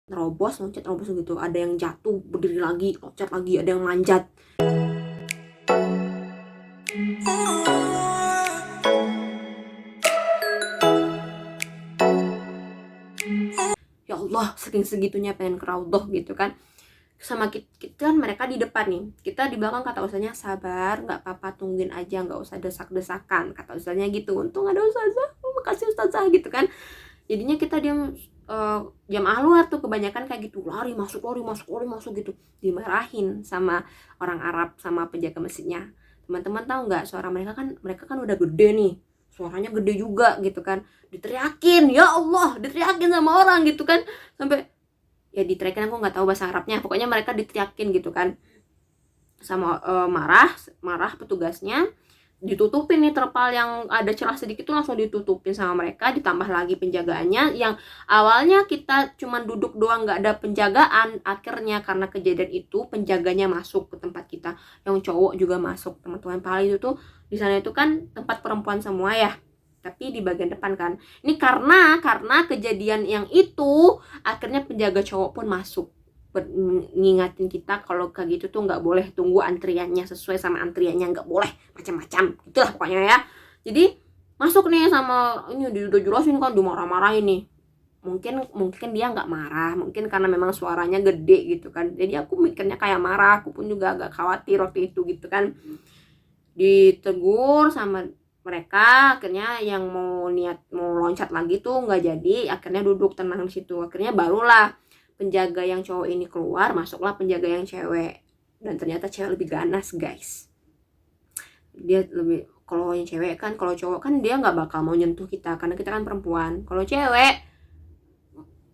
nerobos, loncat nerobos gitu. Ada yang jatuh, berdiri lagi, loncat lagi, ada yang manjat. Ya Allah, saking segitunya pengen ke Raudhah gitu kan. Sama kita kan, mereka di depan nih, kita di belakang. Kata ustaznya, sabar, nggak apa-apa, tungguin aja, nggak usah desak-desakan, kata ustaznya gitu. Untung ada ustazah, makasih ustazah gitu kan. Jadinya kita diam, jamaah luar tuh kebanyakan kayak gitu, lari masuk, lari masuk, lari masuk gitu. Dimarahin sama orang Arab, sama penjaga masjidnya. Teman-teman tahu nggak, suara mereka kan udah gede nih, suaranya gede juga gitu kan. Diteriakin, ya Allah, diteriakin sama orang gitu kan, sampai ya diteriakin, aku nggak tahu bahasa Arabnya, pokoknya mereka diteriakin gitu kan sama marah petugasnya. Ditutupin nih terpal yang ada celah sedikit tuh, langsung ditutupin sama mereka. Ditambah lagi penjagaannya, yang awalnya kita cuman duduk doang nggak ada penjagaan, akhirnya karena kejadian itu penjaganya masuk ke tempat kita, yang cowok juga masuk. Teman-teman pahala itu tuh di sana itu kan tempat perempuan semua ya, tapi di bagian depan kan. Ini karena kejadian yang itu, akhirnya penjaga cowok pun masuk ngingatin kita kalau kayak gitu tuh nggak boleh, tunggu antriannya, sesuai sama antriannya, nggak boleh macam-macam itulah pokoknya ya. Jadi masuk nih sama ini, udah jelasin kan, dimarah-marahin nih. Mungkin dia nggak marah, mungkin karena memang suaranya gede gitu kan. Jadi aku mikirnya kayak marah, aku pun juga agak khawatir waktu itu gitu kan. Ditegur sama mereka, akhirnya yang mau loncat lagi tuh nggak jadi, akhirnya duduk tenang di situ. Akhirnya barulah penjaga yang cowok ini keluar, masuklah penjaga yang cewek. Dan ternyata cewek lebih ganas guys. Dia lebih, kalau yang cewek kan, kalau cowok kan dia nggak bakal mau nyentuh kita karena kita kan perempuan. Kalau cewek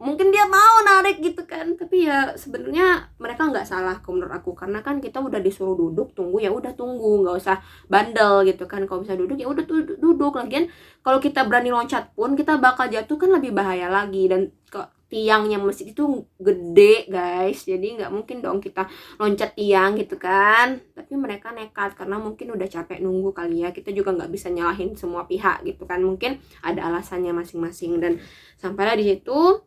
mungkin dia mau narik gitu kan, tapi ya sebenarnya mereka nggak salah menurut aku, karena kan kita udah disuruh duduk tunggu, ya udah tunggu, nggak usah bandel gitu kan. Kalau bisa duduk ya udah duduk. Lagian kalau kita berani loncat pun kita bakal jatuh kan, lebih bahaya lagi. Dan kok tiangnya masjid itu gede guys, jadi nggak mungkin dong kita loncat tiang gitu kan. Tapi mereka nekat karena mungkin udah capek nunggu kali ya. Kita juga nggak bisa nyalahin semua pihak gitu kan, mungkin ada alasannya masing-masing. Dan sampailah di situ,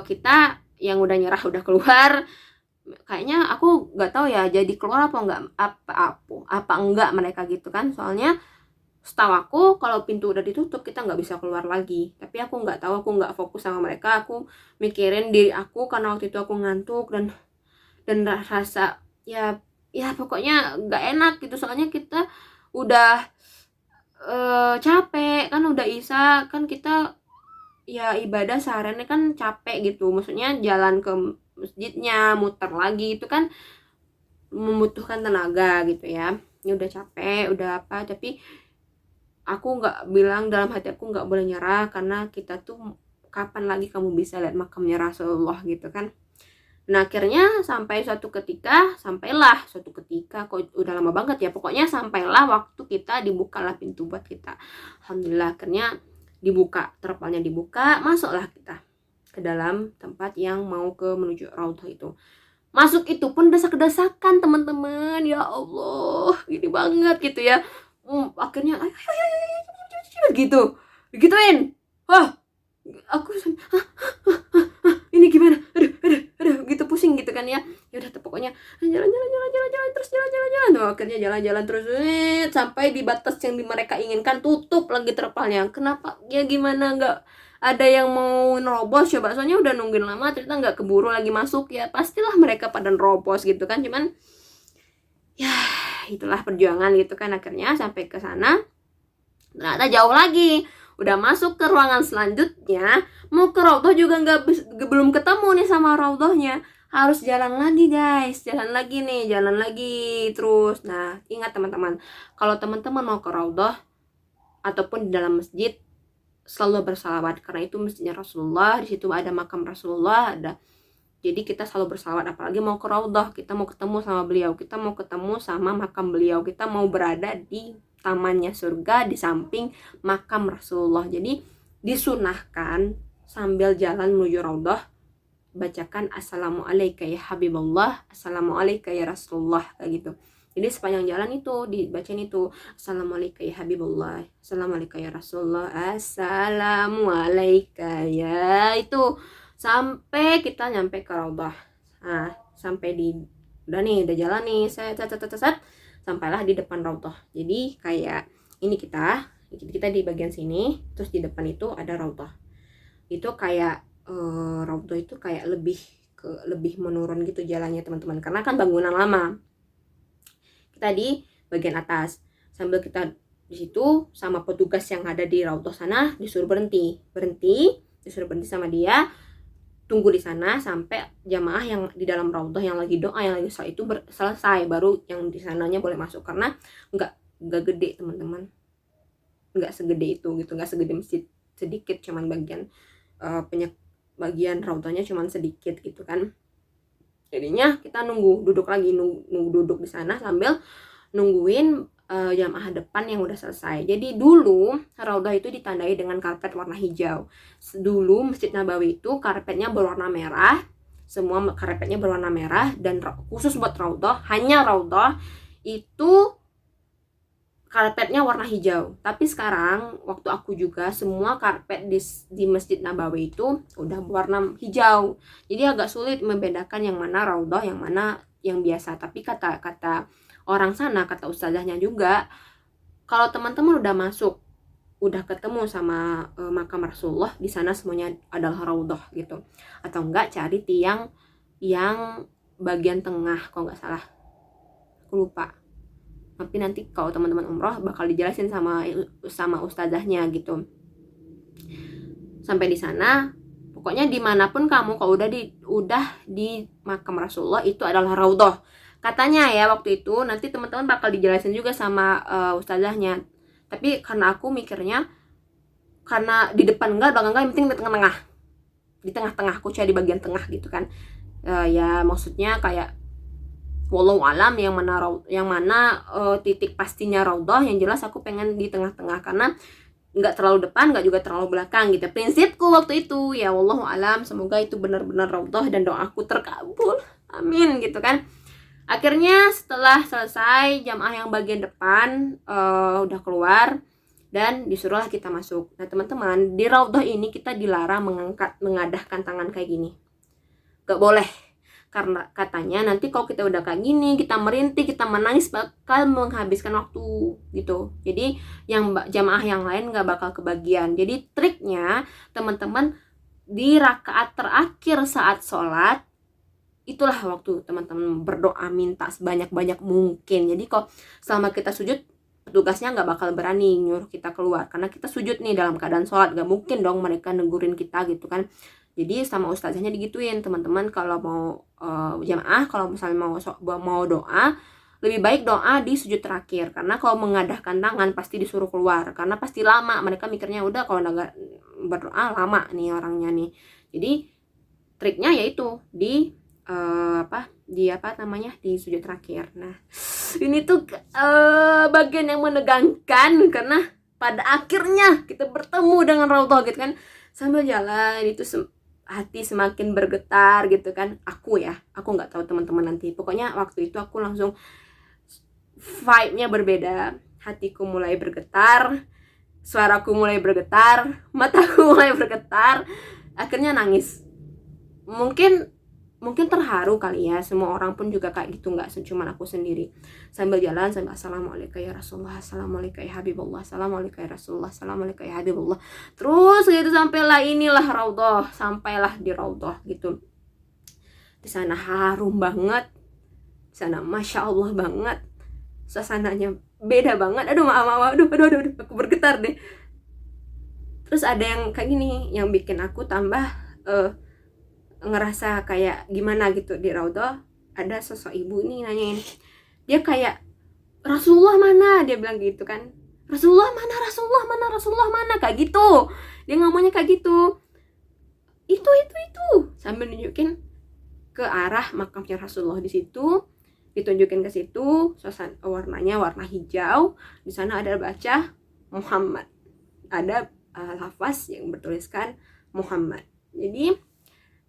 kita yang udah nyerah udah keluar. Kayaknya aku nggak tahu ya jadi keluar apa enggak mereka gitu kan. Soalnya setahu aku kalau pintu udah ditutup kita nggak bisa keluar lagi. Tapi aku nggak tahu, aku nggak fokus sama mereka, aku mikirin diri aku karena waktu itu aku ngantuk dan rasa ya pokoknya nggak enak gitu. Soalnya kita udah capek kan, udah isya kan, kita ya ibadah seharian kan capek gitu, maksudnya jalan ke masjidnya muter lagi itu kan membutuhkan tenaga gitu ya. Ini udah capek udah apa, tapi aku nggak bilang, dalam hati aku nggak boleh nyerah, karena kita tuh kapan lagi kamu bisa lihat makamnya Rasulullah gitu kan. Nah akhirnya sampailah suatu ketika, kok udah lama banget ya, pokoknya sampailah waktu kita dibukalah pintu buat kita. Alhamdulillah akhirnya dibuka, terpalnya dibuka, masuklah kita ke dalam tempat yang mau menuju Raudhah itu. Masuk itu pun desak-desakan teman-teman, ya Allah gini banget gitu ya. Akhirnya ayo, gitu gituin. Wah aku ini gimana, aduh gitu, pusing gitu kan ya. Ya udah pokoknya jalan terus, jalan tuh. Akhirnya jalan terus sampai di batas yang mereka inginkan, tutup lagi terpalnya. Kenapa ya, gimana nggak ada yang mau nerobos coba, soalnya udah nungguin lama, ternyata nggak keburu lagi masuk. Ya pastilah mereka pada nerobos gitu kan, cuman ya itulah perjuangan gitu kan. Akhirnya sampai ke sana, ternyata jauh lagi. Udah masuk ke ruangan selanjutnya, mau ke Raudhah juga belum ketemu nih sama Raudhahnya. Harus jalan lagi guys, jalan lagi terus. Nah ingat teman-teman, kalau teman-teman mau ke Raudhah ataupun di dalam masjid, selalu bersalawat, karena itu masjidnya Rasulullah, di situ ada makam Rasulullah, ada. Jadi kita selalu bersalawat, apalagi mau ke Raudhah, kita mau ketemu sama beliau, kita mau ketemu sama makam beliau, kita mau berada di tamannya surga di samping makam Rasulullah. Jadi disunahkan sambil jalan menuju Raudhah bacakan assalamualaikum ya Habibullah, assalamualaikum ya Rasulullah, kayak gitu. Jadi sepanjang jalan itu dibacain itu, assalamualaikum ya Habibullah, assalamualaikum ya Rasulullah, assalamualaikum ya, itu sampai kita nyampe ke Raudhah. Nah, sampai di udah jalan nih, set sampailah di depan Raudhah. Jadi kayak ini kita di bagian sini, terus di depan itu ada Raudhah. Itu kayak Raudhah itu kayak lebih menurun gitu jalannya teman-teman, karena kan bangunan lama. Kita di bagian atas, sambil kita di situ sama petugas yang ada di Raudhah sana disuruh berhenti sama dia, tunggu di sana sampai jamaah yang di dalam Raudhah yang lagi doa, yang lagi sholat itu selesai, baru yang di sananya boleh masuk. Karena nggak gede teman-teman, nggak segede itu gitu, nggak segede masjid, sedikit, cuman bagian Raudhahnya cuman sedikit gitu kan. Jadinya kita duduk duduk di sana sambil nungguin jamaah depan yang udah selesai. Jadi dulu Raudhah itu ditandai dengan karpet warna hijau. Dulu Masjid Nabawi itu karpetnya berwarna merah, semua karpetnya berwarna merah, dan khusus buat Raudhah, hanya Raudhah itu karpetnya warna hijau. Tapi sekarang waktu aku juga semua karpet di Masjid Nabawi itu udah warna hijau. Jadi agak sulit membedakan yang mana Raudhah, yang mana yang biasa. Tapi kata orang sana, kata ustazahnya juga, kalau teman-teman udah masuk, udah ketemu sama makam Rasulullah, di sana semuanya adalah Raudhah gitu. Atau enggak cari tiang yang bagian tengah, kalau nggak salah, aku lupa. Tapi nanti kalau teman-teman umroh bakal dijelasin sama ustazahnya gitu. Sampai di sana, pokoknya dimanapun kamu kalau udah di makam Rasulullah itu adalah Raudhah. Katanya ya waktu itu, nanti teman-teman bakal dijelasin juga sama ustazahnya. Tapi karena aku mikirnya, karena di depan enggak, belakang enggak, yang penting di tengah-tengah. Di tengah-tengah, aku cari di bagian tengah gitu kan. Ya maksudnya kayak wallahu alam yang mana titik pastinya Raudhah, yang jelas aku pengen di tengah-tengah, karena nggak terlalu depan, nggak juga terlalu belakang gitu. Prinsipku waktu itu ya wallahu alam, semoga itu benar-benar Raudhah dan doaku terkabul, amin gitu kan. Akhirnya setelah selesai, jamaah yang bagian depan udah keluar dan disuruhlah kita masuk. Nah teman-teman, di Raudhah ini kita dilarang mengadahkan tangan kayak gini, gak boleh. Karena katanya nanti kalau kita udah kayak gini, kita merintih, kita menangis, bakal menghabiskan waktu gitu. Jadi yang jamaah yang lain gak bakal kebagian. Jadi triknya teman-teman, di rakaat terakhir saat sholat, itulah waktu teman-teman berdoa, minta sebanyak-banyak mungkin. Jadi kok selama kita sujud, petugasnya gak bakal berani nyuruh kita keluar, karena kita sujud nih dalam keadaan sholat, gak mungkin dong mereka negurin kita gitu kan. Jadi sama ustazahnya digituin, teman-teman kalau mau jamaah, kalau misalnya mau doa, lebih baik doa di sujud terakhir, karena kalau mengadahkan tangan pasti disuruh keluar, karena pasti lama. Mereka mikirnya udah kalau nggak berdoa lama nih orangnya nih. Jadi triknya yaitu di di sujud terakhir. Nah ini tuh bagian yang menegangkan, karena pada akhirnya kita bertemu dengan Raudhah gitu kan. Sambil jalan itu hati semakin bergetar gitu kan. Aku nggak tahu teman-teman nanti, pokoknya waktu itu aku langsung vibe-nya berbeda. Hatiku mulai bergetar, suaraku mulai bergetar, mataku mulai bergetar, akhirnya nangis. Mungkin terharu kali ya, semua orang pun juga kayak gitu, nggak cuma aku sendiri. Sambil jalan, sambil assalamualaikum ya Rasulullah, assalamualaikum ya Habibullah, assalamualaikum ya Rasulullah, assalamualaikum ya Habibullah. Terus gitu sampailah inilah Raudhah, sampailah di Raudhah gitu. Di sana harum banget, di sana masya Allah banget, suasananya beda banget. Aduh aku bergetar deh. Terus ada yang kayak gini yang bikin aku tambah ngerasa kayak gimana gitu. Di Raudhah ada sosok ibu nih nanyain, dia kayak Rasulullah mana, dia bilang gitu kan, Rasulullah mana kayak gitu, dia ngomongnya kayak gitu, itu sambil nunjukin ke arah makamnya Rasulullah. Di situ ditunjukin ke situ, suasana warnanya warna hijau, di sana ada baca Muhammad, ada lafaz yang bertuliskan Muhammad. Jadi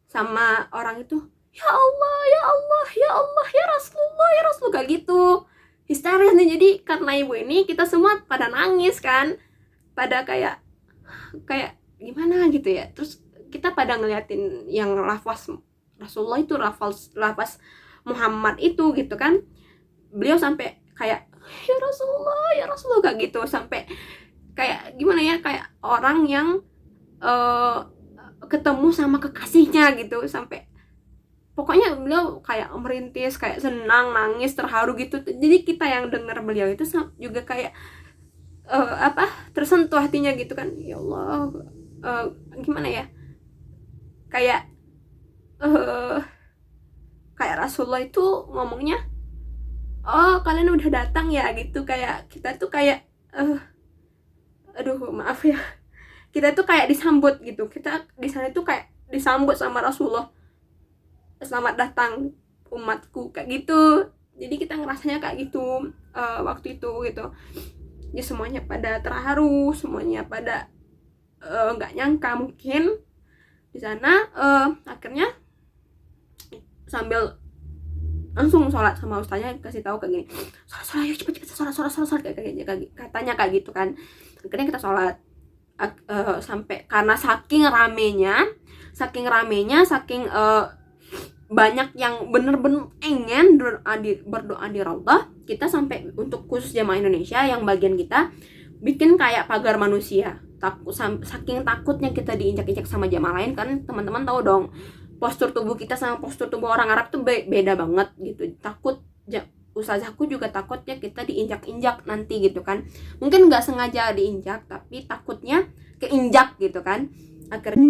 sama orang itu, ya Allah ya Rasulullah kayak gitu, histeris nih. Jadi karena ibu ini kita semua pada nangis kan, pada kayak gimana gitu ya. Terus kita pada ngeliatin yang lafaz Rasulullah itu, lafaz Muhammad itu gitu kan. Beliau sampai kayak ya Rasulullah kayak gitu, sampai kayak gimana ya, kayak orang yang ketemu sama kekasihnya gitu, sampai pokoknya beliau kayak merintis, kayak senang, nangis, terharu gitu. Jadi kita yang dengar beliau itu juga kayak tersentuh hatinya gitu kan. Ya Allah, gimana ya, kayak kayak Rasulullah itu ngomongnya, oh kalian udah datang ya gitu. Kayak kita tuh kayak aduh maaf ya, kita tuh kayak disambut gitu. Kita di sana tuh kayak disambut sama Rasulullah, selamat datang umatku, kayak gitu. Jadi kita ngerasanya kayak gitu waktu itu gitu. Ya semuanya pada terharu, semuanya pada nggak nyangka mungkin di sana. Akhirnya sambil langsung sholat sama ustaznya, kasih tahu kayak gini, sholat yuk cepet sholat kayak katanya kayak gitu kan. Akhirnya kita sholat. Sampai karena saking ramenya, saking banyak yang bener-bener pengen berdoa di Raudhah, kita sampai untuk khusus jamaah Indonesia yang bagian kita bikin kayak pagar manusia. Saking takutnya kita diinjak-injak sama jamaah lain kan. Teman-teman tahu dong, postur tubuh kita sama postur tubuh orang Arab tuh beda banget gitu. Takut, ustazahku juga takutnya kita diinjak-injak nanti gitu kan. Mungkin nggak sengaja diinjak, tapi takutnya keinjak gitu kan. Akhirnya